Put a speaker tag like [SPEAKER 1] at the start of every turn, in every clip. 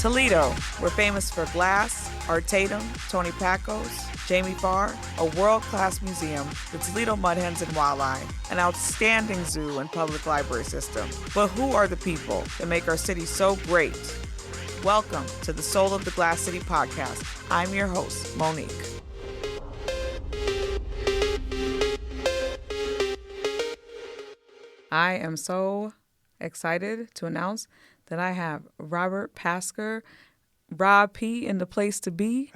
[SPEAKER 1] Toledo, we're famous for glass, Art Tatum, Tony Pacos, Jamie Farr, a world-class museum, the Toledo Mud Hens and Wildlife, an outstanding zoo and public library system. But who are the people that make our city so great? Welcome to the Soul of the Glass City podcast. I'm your host, Monique. I am so excited to announce that I have Robert Pasker, Rob P. in the place to be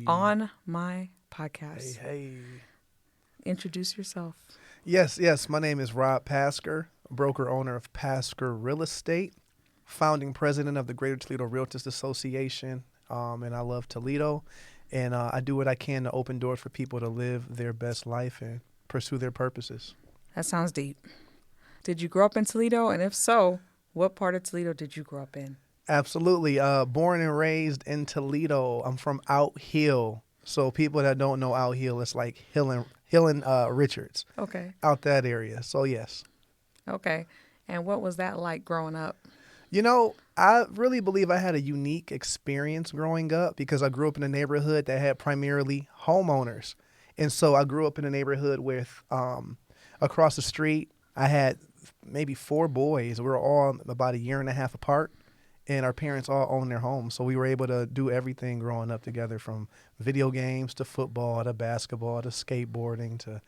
[SPEAKER 1] on my podcast.
[SPEAKER 2] Hey.
[SPEAKER 1] Introduce yourself.
[SPEAKER 2] Yes. My name is Rob Pasker, broker owner of Pasker Real Estate, founding president of the Greater Toledo Realtors Association, and I love Toledo, and I do what I can to open doors for people to live their best life and pursue their purposes.
[SPEAKER 1] That sounds deep. Did you grow up in Toledo? And if so, what part of Toledo did you grow up in?
[SPEAKER 2] Absolutely. Born and raised in Toledo. I'm from Out Hill. So people that don't know Out Hill, it's like Hill and Richards.
[SPEAKER 1] Okay.
[SPEAKER 2] Out that area. So, yes.
[SPEAKER 1] Okay. And what was that like growing up?
[SPEAKER 2] You know, I really believe I had a unique experience growing up because I grew up in a neighborhood that had primarily homeowners. And so I grew up in a neighborhood with across the street, I had maybe 4 boys. We were all about a year and a half apart, and our parents all owned their homes. So we were able to do everything growing up together, from video games to football to basketball to skateboarding to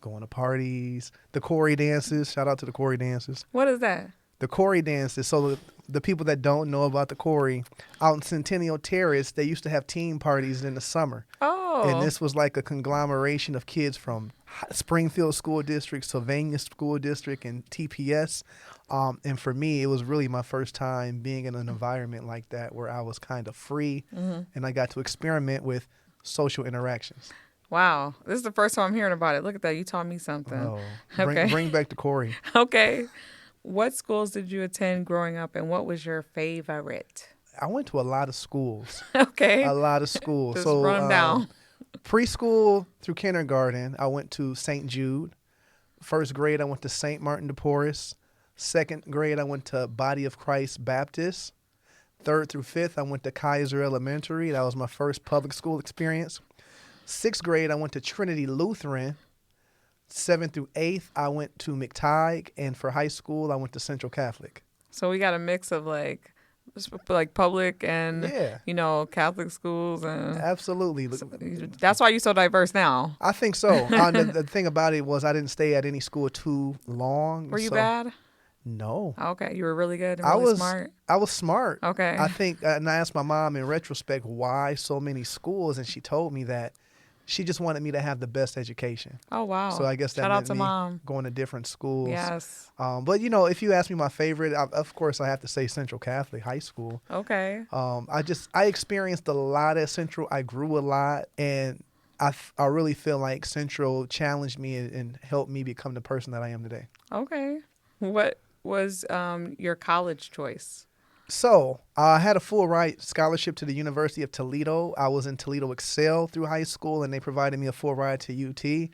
[SPEAKER 2] going to parties, the Corey dances. Shout out to the Corey dances.
[SPEAKER 1] What is that?
[SPEAKER 2] The Corey dances. So the people that don't know about the Corey, out in Centennial Terrace, they used to have team parties in the summer.
[SPEAKER 1] Oh.
[SPEAKER 2] And this was like a conglomeration of kids from Springfield School District, Sylvania School District, and TPS. And for me, it was really my first time being in an environment like that where I was kind of free, and I got to experiment with social interactions.
[SPEAKER 1] Wow. This is the first time I'm hearing about it. Look at that. You taught me something.
[SPEAKER 2] Oh,
[SPEAKER 1] Okay.
[SPEAKER 2] Bring back the Corey.
[SPEAKER 1] Okay. What schools did you attend growing up, and what was your favorite?
[SPEAKER 2] I went to a lot of schools.
[SPEAKER 1] Okay.
[SPEAKER 2] A lot of schools.
[SPEAKER 1] Just
[SPEAKER 2] So
[SPEAKER 1] run them down.
[SPEAKER 2] Preschool through kindergarten, I went to St. Jude. First grade, I went to St. Martin de Porres. Second grade, I went to Body of Christ Baptist. Third through fifth, I went to Kaiser Elementary. That was my first public school experience. Sixth grade, I went to Trinity Lutheran. 7th through 8th, I went to McTighe. And for high school, I went to Central Catholic.
[SPEAKER 1] So we got a mix of like public and, Catholic schools. And
[SPEAKER 2] Absolutely.
[SPEAKER 1] that's why you're so diverse now.
[SPEAKER 2] I think so. The thing about it was I didn't stay at any school too long.
[SPEAKER 1] Were you bad?
[SPEAKER 2] No.
[SPEAKER 1] Okay. You were really good and really smart?
[SPEAKER 2] I was smart.
[SPEAKER 1] Okay.
[SPEAKER 2] I think, and I asked my mom in retrospect why so many schools, and she told me that she just wanted me to have the best education.
[SPEAKER 1] Oh, wow.
[SPEAKER 2] So I guess that
[SPEAKER 1] Shout out
[SPEAKER 2] meant
[SPEAKER 1] to
[SPEAKER 2] me
[SPEAKER 1] Mom.
[SPEAKER 2] going to different schools.
[SPEAKER 1] Yes.
[SPEAKER 2] But, if you ask me my favorite, of course, I have to say Central Catholic High School.
[SPEAKER 1] Okay.
[SPEAKER 2] I experienced a lot at Central. I grew a lot, and I really feel like Central challenged me and helped me become the person that I am today.
[SPEAKER 1] Okay. What was your college choice?
[SPEAKER 2] So I had a full ride scholarship to the University of Toledo. I was in Toledo Excel through high school, and they provided me a full ride to UT.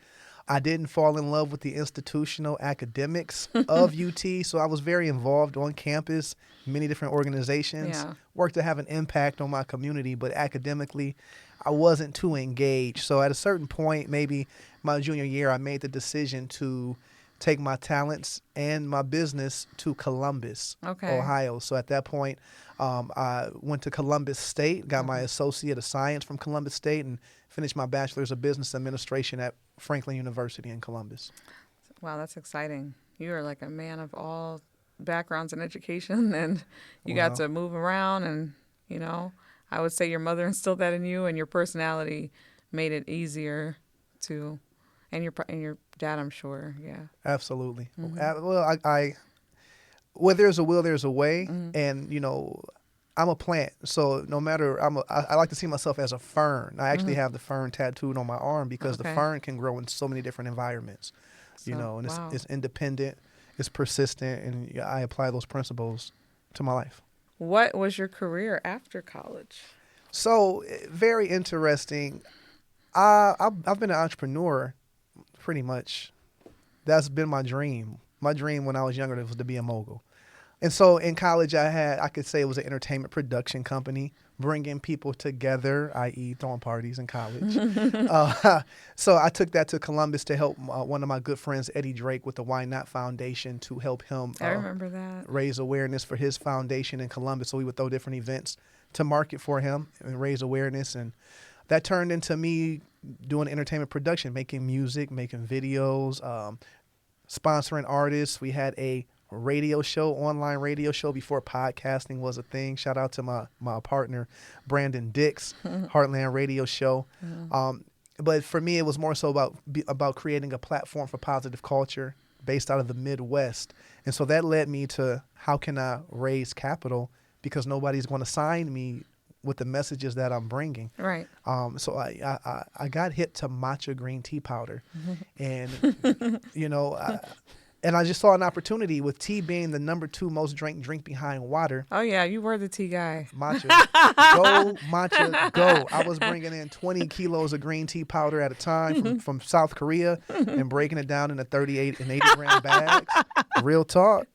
[SPEAKER 2] I didn't fall in love with the institutional academics of UT, so I was very involved on campus, many different organizations, worked to have an impact on my community, but academically, I wasn't too engaged. So at a certain point, maybe my junior year, I made the decision to take my talents and my business to Columbus, Ohio. So at that point, I went to Columbus State, got my Associate of Science from Columbus State, and finished my Bachelor's of Business Administration at Franklin University in Columbus.
[SPEAKER 1] Wow, that's exciting. You are like a man of all backgrounds in education, and you got to move around, and, I would say your mother instilled that in you, and your personality made it easier to... And your dad, I'm sure, yeah.
[SPEAKER 2] Absolutely.
[SPEAKER 1] Mm-hmm.
[SPEAKER 2] Well, I where there's a will, there's a way, and I'm a plant. So no matter, I like to see myself as a fern. I actually have the fern tattooed on my arm because the fern can grow in so many different environments, and it's independent, it's persistent, and I apply those principles to my life.
[SPEAKER 1] What was your career after college?
[SPEAKER 2] So very interesting. I've been an entrepreneur. Pretty much. That's been my dream. My dream when I was younger was to be a mogul. And so in college, I could say it was an entertainment production company, bringing people together, i.e. throwing parties in college. So I took that to Columbus to help one of my good friends, Eddie Drake, with the Why Not Foundation to help him
[SPEAKER 1] I remember that.
[SPEAKER 2] raise awareness for his foundation in Columbus. So we would throw different events to market for him and raise awareness. And that turned into me doing entertainment production, making music, making videos, sponsoring artists. We had a radio show, online radio show before podcasting was a thing. Shout out to my partner, Brandon Dix, Heartland Radio Show. But for me, it was more so about creating a platform for positive culture based out of the Midwest. And so that led me to how can I raise capital because nobody's going to sign me with the messages that I'm bringing.
[SPEAKER 1] Right.
[SPEAKER 2] So I got hit to matcha green tea powder. And, and I just saw an opportunity with tea being the number 2 most drink behind water.
[SPEAKER 1] Oh, yeah. You were the tea guy.
[SPEAKER 2] Matcha. Go, matcha, go. I was bringing in 20 kilos of green tea powder at a time from South Korea and breaking it down into 38 and 80 gram bags. Real talk.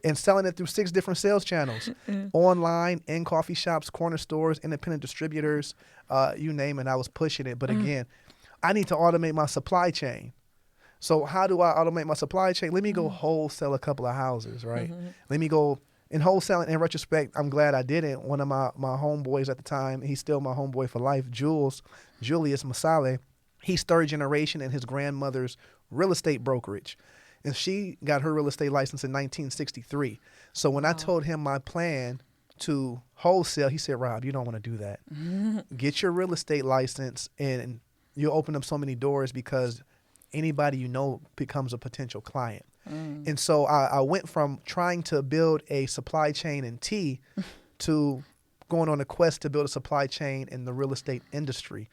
[SPEAKER 2] And selling it through 6 different sales channels. Online, in coffee shops, corner stores, independent distributors, you name it. I was pushing it. But again, I need to automate my supply chain. So how do I automate my supply chain? Let me go wholesale a couple of houses, right? Let me go in wholesaling. In retrospect, I'm glad I didn't. One of my homeboys at the time, he's still my homeboy for life, Julius Masale. He's 3rd generation in his grandmother's real estate brokerage. And she got her real estate license in 1963. So when I told him my plan to wholesale, he said, Rob, you don't want to do that. Get your real estate license and you'll open up so many doors because anybody you know becomes a potential client. And so I went from trying to build a supply chain in tea to going on a quest to build a supply chain in the real estate industry,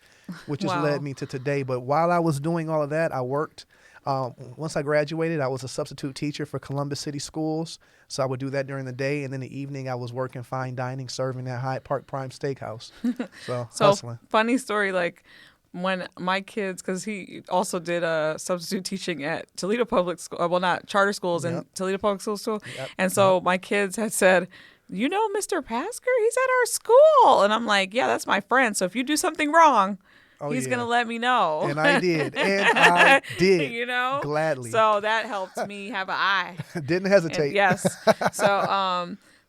[SPEAKER 2] which has led me to today. But while I was doing all of that, I worked. Once I graduated, I was a substitute teacher for Columbus City Schools. So I would do that during the day. And in the evening, I was working fine dining, serving at Hyde Park Prime Steakhouse. So hustling.
[SPEAKER 1] Funny story, like, when my kids, because he also did substitute teaching at Toledo Public School, well, not charter schools, and Toledo Public School. And so my kids had said, you know, Mr. Pasker, he's at our school. And I'm like, yeah, that's my friend. So if you do something wrong, he's going to let me know.
[SPEAKER 2] And I did.
[SPEAKER 1] You know?
[SPEAKER 2] Gladly.
[SPEAKER 1] So that helped me have an eye.
[SPEAKER 2] Didn't hesitate.
[SPEAKER 1] And yes.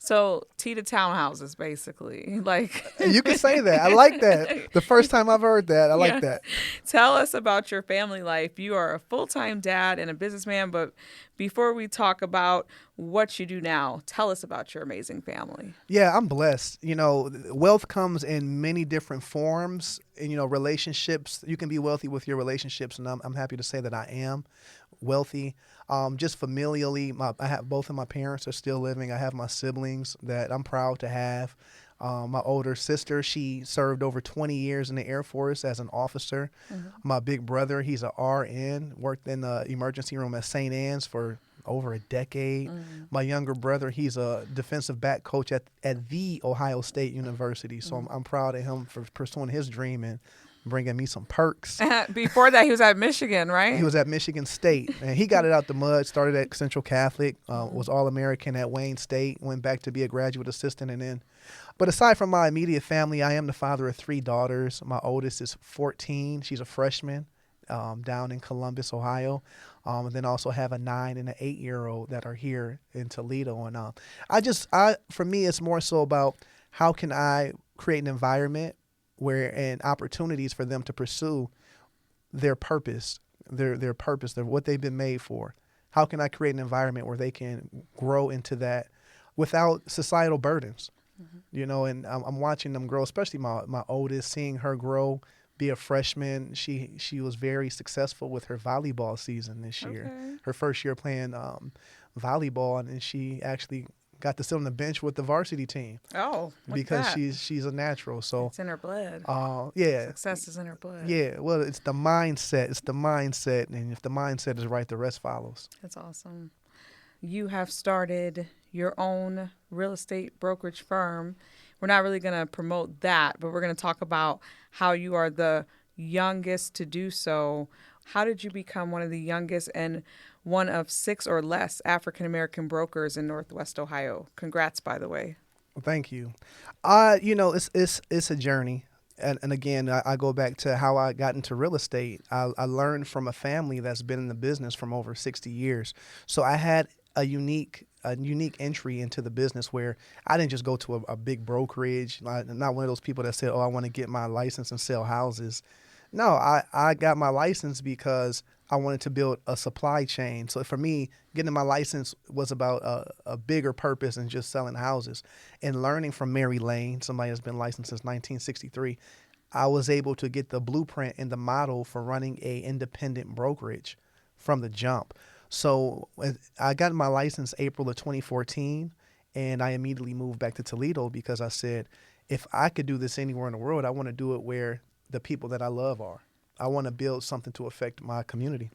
[SPEAKER 1] So tea to townhouses, basically. Like,
[SPEAKER 2] you can say that. I like that. The first time I've heard that, I like that.
[SPEAKER 1] Tell us about your family life. You are a full-time dad and a businessman, but before we talk about what you do now, tell us about your amazing family.
[SPEAKER 2] Yeah, I'm blessed. You know, wealth comes in many different forms. And, you know, relationships, you can be wealthy with your relationships, and I'm happy to say that I am wealthy. Just familially, I have both of my parents are still living. I have my siblings that I'm proud to have. My older sister, she served over 20 years in the Air Force as an officer. My big brother, he's a RN, worked in the emergency room at St. Anne's for over a decade. My younger brother, he's a defensive back coach at the Ohio State University. So I'm proud of him for pursuing his dream and bringing me some perks.
[SPEAKER 1] Before that, he was at Michigan, right?
[SPEAKER 2] He was at Michigan State, and he got it out the mud, started at Central Catholic, was All-American at Wayne State, went back to be a graduate assistant, and then. But aside from my immediate family, I am the father of 3 daughters. My oldest is 14. She's a freshman down in Columbus, Ohio. And then also have a 9 and an 8-year-old that are here in Toledo. And for me, it's more so about how can I create an environment and opportunities for them to pursue their purpose, their purpose, what they've been made for. How can I create an environment where they can grow into that without societal burdens? You know, and I'm watching them grow, especially my oldest, seeing her grow, be a freshman. She was very successful with her volleyball season this year. Her first year playing volleyball, and she actually got to sit on the bench with the varsity team.
[SPEAKER 1] Oh,
[SPEAKER 2] because she's a natural. So
[SPEAKER 1] it's in her blood.
[SPEAKER 2] Yeah.
[SPEAKER 1] Success is in her blood.
[SPEAKER 2] Yeah. Well, it's the mindset. And if the mindset is right, the rest follows.
[SPEAKER 1] That's awesome. You have started your own real estate brokerage firm. We're not really going to promote that, but we're going to talk about how you are the youngest to do so. How did you become one of the youngest, and one of 6 or less African American brokers in Northwest Ohio. Congrats, by the way.
[SPEAKER 2] Thank you. It's a journey. And again, I go back to how I got into real estate. I learned from a family that's been in the business from over 60 years. So I had a unique entry into the business where I didn't just go to a big brokerage. Not one of those people that said, "Oh, I want to get my license and sell houses." No, I got my license because I wanted to build a supply chain. So for me, getting my license was about a bigger purpose than just selling houses. And learning from Mary Lane, somebody that's been licensed since 1963, I was able to get the blueprint and the model for running a independent brokerage from the jump. So I got my license April of 2014, and I immediately moved back to Toledo because I said, if I could do this anywhere in the world, I want to do it where the people that I love are. I want to build something to affect my community.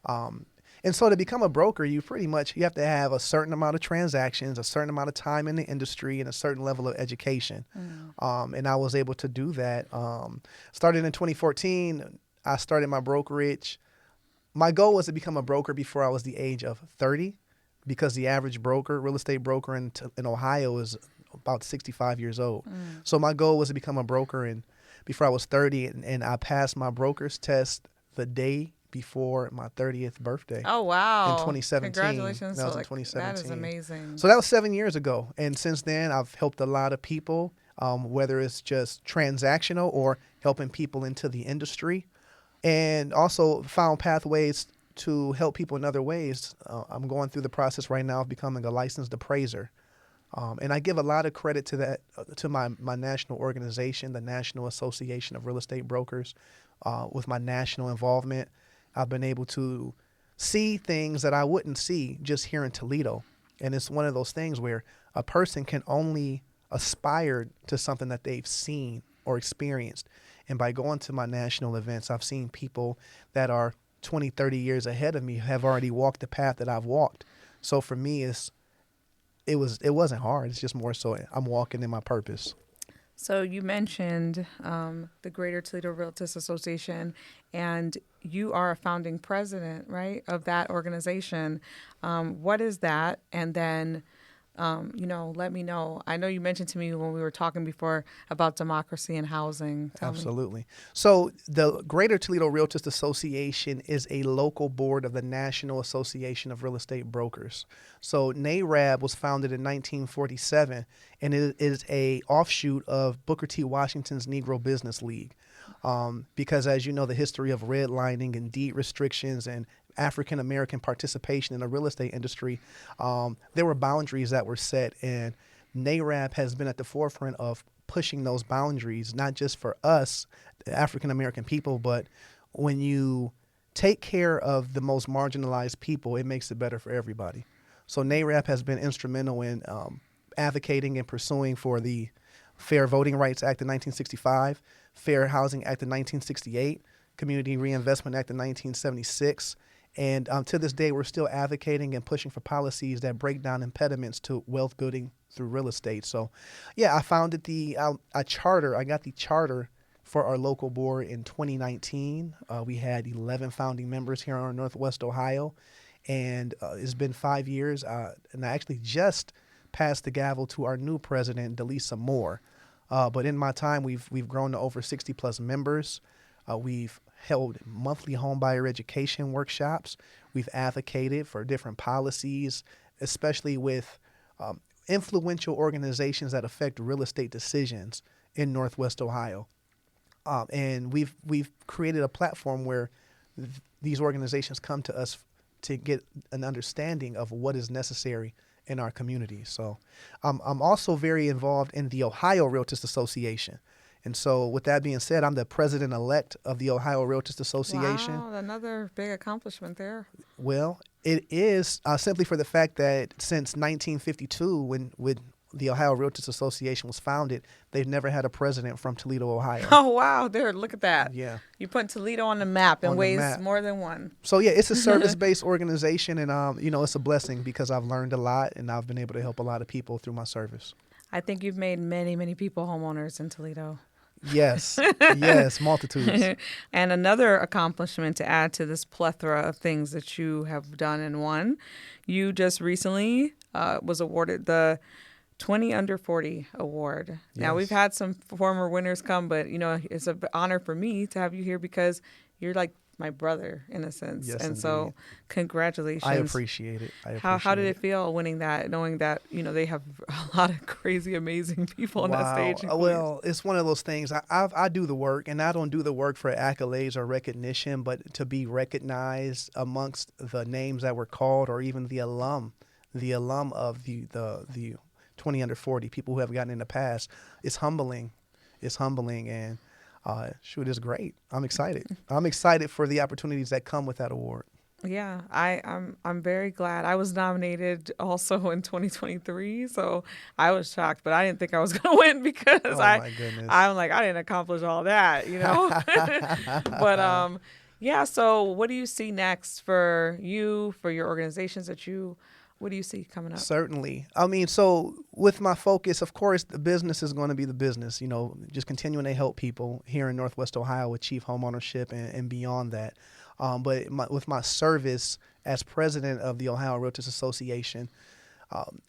[SPEAKER 2] And so to become a broker, you have to have a certain amount of transactions, a certain amount of time in the industry, and a certain level of education. And I was able to do that. Started in 2014, I started my brokerage. My goal was to become a broker before I was the age of 30, because the average real estate broker in Ohio is about 65 years old. So my goal was to become a broker before I was 30, and I passed my broker's test the day before my 30th birthday.
[SPEAKER 1] Oh, wow.
[SPEAKER 2] In 2017.
[SPEAKER 1] Congratulations.
[SPEAKER 2] That was in 2017.
[SPEAKER 1] That is amazing.
[SPEAKER 2] So that was 7 years ago. And since then, I've helped a lot of people, whether it's just transactional or helping people into the industry, and also found pathways to help people in other ways. I'm going through the process right now of becoming a licensed appraiser. And I give a lot of credit to that, to my national organization, the National Association of Real Estate Brokers. With my national involvement, I've been able to see things that I wouldn't see just here in Toledo. And it's one of those things where a person can only aspire to something that they've seen or experienced. And by going to my national events, I've seen people that are 20, 30 years ahead of me have already walked the path that I've walked. So for me, it wasn't hard. It's just more so I'm walking in my purpose.
[SPEAKER 1] So you mentioned the Greater Toledo Realtors Association, and you are a founding president, right, of that organization. What is that? And then, let me know. I know you mentioned to me when we were talking before about democracy and housing.
[SPEAKER 2] Absolutely. So the Greater Toledo Realtors Association is a local board of the National Association of Real Estate Brokers. So NARAB was founded in 1947, and it is a offshoot of Booker T. Washington's Negro Business League. Because as you know, the history of redlining and deed restrictions and African-American participation in the real estate industry, there were boundaries that were set, and NARAB has been at the forefront of pushing those boundaries, not just for us, the African-American people, but when you take care of the most marginalized people, it makes it better for everybody. So NARAB has been instrumental in advocating and pursuing for the Fair Voting Rights Act of 1965, Fair Housing Act of 1968, Community Reinvestment Act of 1976. And to this day, we're still advocating and pushing for policies that break down impediments to wealth building through real estate. So, yeah, I founded I got the charter for our local board in 2019. We had 11 founding members here in Northwest Ohio, and it's been 5 years. And I actually just passed the gavel to our new president, Delisa Moore. But in my time, we've grown to over 60 plus members. We've held monthly homebuyer education workshops. We've advocated for different policies, especially with influential organizations that affect real estate decisions in Northwest Ohio. And we've created a platform where these organizations come to us to get an understanding of what is necessary in our community. So I'm also very involved in the Ohio Realtors Association. And so with that being said, I'm the president-elect of the Ohio Realtors Association.
[SPEAKER 1] Wow, another big accomplishment there.
[SPEAKER 2] Well, it is simply for the fact that since 1952, when the Ohio Realtors Association was founded, they've never had a president from Toledo, Ohio.
[SPEAKER 1] Oh, wow. There, look at that.
[SPEAKER 2] Yeah.
[SPEAKER 1] You put Toledo on the map in ways more than one.
[SPEAKER 2] So, yeah, it's a service-based organization, and, it's a blessing because I've learned a lot, and I've been able to help a lot of people through my service.
[SPEAKER 1] I think you've made many, many people homeowners in Toledo.
[SPEAKER 2] Yes, yes, multitudes.
[SPEAKER 1] And another accomplishment to add to this plethora of things that you have done and won, you just recently was awarded the 20 Under 40 award. Now, we've
[SPEAKER 2] Yes.
[SPEAKER 1] had some former winners come, but, it's an honor for me to have you here because you're like my brother in a sense.
[SPEAKER 2] Yes,
[SPEAKER 1] And so
[SPEAKER 2] indeed.
[SPEAKER 1] congratulations.
[SPEAKER 2] I appreciate it.
[SPEAKER 1] How did it feel winning that, knowing that, they have a lot of crazy, amazing people on that stage?
[SPEAKER 2] Well, it's one of those things. I do the work, and I don't do the work for accolades or recognition, but to be recognized amongst the names that were called, or even the alum of the 20 Under 40 people who have gotten in the past. It's humbling. It's humbling, and shoot, it's great. I'm excited. I'm excited for the opportunities that come with that award.
[SPEAKER 1] Yeah, I'm very glad. I was nominated also in 2023, so I was shocked, but I didn't think I was going to win because
[SPEAKER 2] My goodness.
[SPEAKER 1] I'm like, I didn't accomplish all that, But yeah. So what do you see next for you, for your organizations what do you see coming up?
[SPEAKER 2] Certainly. I mean, so with my focus, of course, the business is going to be the business, just continuing to help people here in Northwest Ohio achieve homeownership and beyond that. But with my service as president of the Ohio Realtors Association,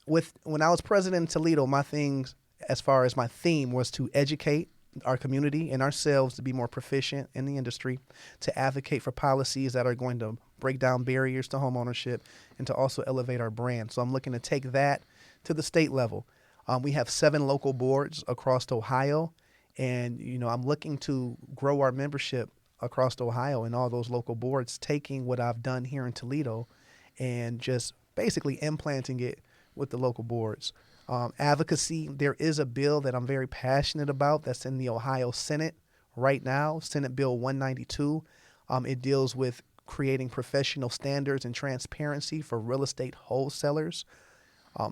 [SPEAKER 2] when I was president in Toledo, my things, as far as my theme, was to educate our community and ourselves to be more proficient in the industry, to advocate for policies that are going to break down barriers to homeownership, and to also elevate our brand. So I'm looking to take that to the state level. We have 7 local boards across Ohio, and I'm looking to grow our membership across Ohio and all those local boards, taking what I've done here in Toledo and just basically implanting it with the local boards. Advocacy, there is a bill that I'm very passionate about that's in the Ohio Senate right now, Senate Bill 192. It deals with creating professional standards and transparency for real estate wholesalers.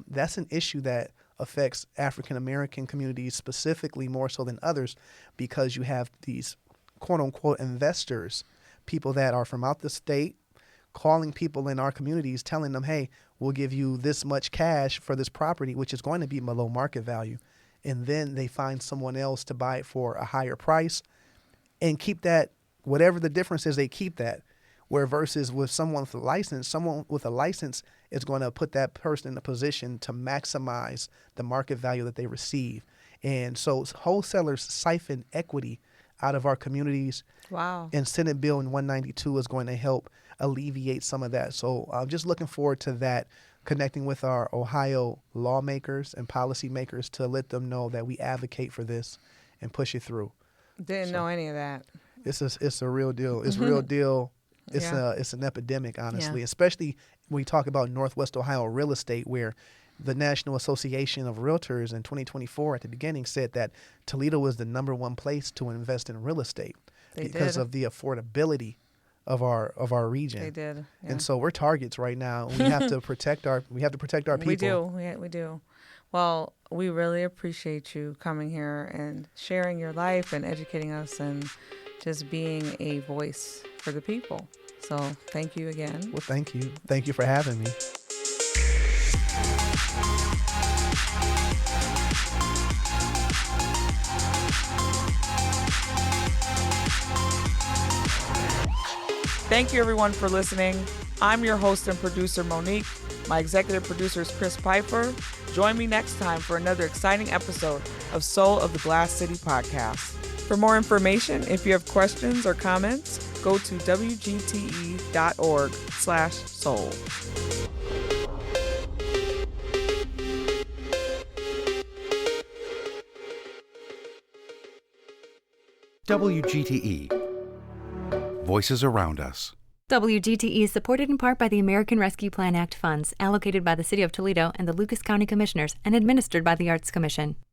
[SPEAKER 2] That's an issue that affects African American communities specifically more so than others, because you have these quote unquote investors, people that are from out the state, calling people in our communities, telling them, hey, we'll give you this much cash for this property, which is going to be below market value. And then they find someone else to buy it for a higher price and keep that, whatever the difference is, they keep that. Where versus with someone with a license is going to put that person in a position to maximize the market value that they receive. And so wholesalers siphon equity out of our communities.
[SPEAKER 1] Wow.
[SPEAKER 2] And Senate Bill 192 is going to help alleviate some of that. So I'm just looking forward to that, connecting with our Ohio lawmakers and policymakers to let them know that we advocate for this and push it through.
[SPEAKER 1] Didn't know any of that.
[SPEAKER 2] It's a real deal. It's a real deal. It's an epidemic, honestly, especially when we talk about Northwest Ohio real estate, where the National Association of Realtors in 2024 at the beginning said that Toledo was the #1 place to invest in real estate because of the affordability of our region.
[SPEAKER 1] They did. Yeah.
[SPEAKER 2] And so we're targets right now. We have to protect our people.
[SPEAKER 1] We do. We do. Well, we really appreciate you coming here and sharing your life and educating us and just being a voice for the people. So thank you again.
[SPEAKER 2] Well, thank you. Thank you for having me.
[SPEAKER 1] Thank you, everyone, for listening. I'm your host and producer, Monique. My executive producer is Chris Piper. Join me next time for another exciting episode of Soul of the Glass City podcast. For more information, if you have questions or comments, go to wgte.org/soul.
[SPEAKER 3] WGTE. Voices around us.
[SPEAKER 4] WGTE is supported in part by the American Rescue Plan Act funds allocated by the City of Toledo and the Lucas County Commissioners and administered by the Arts Commission.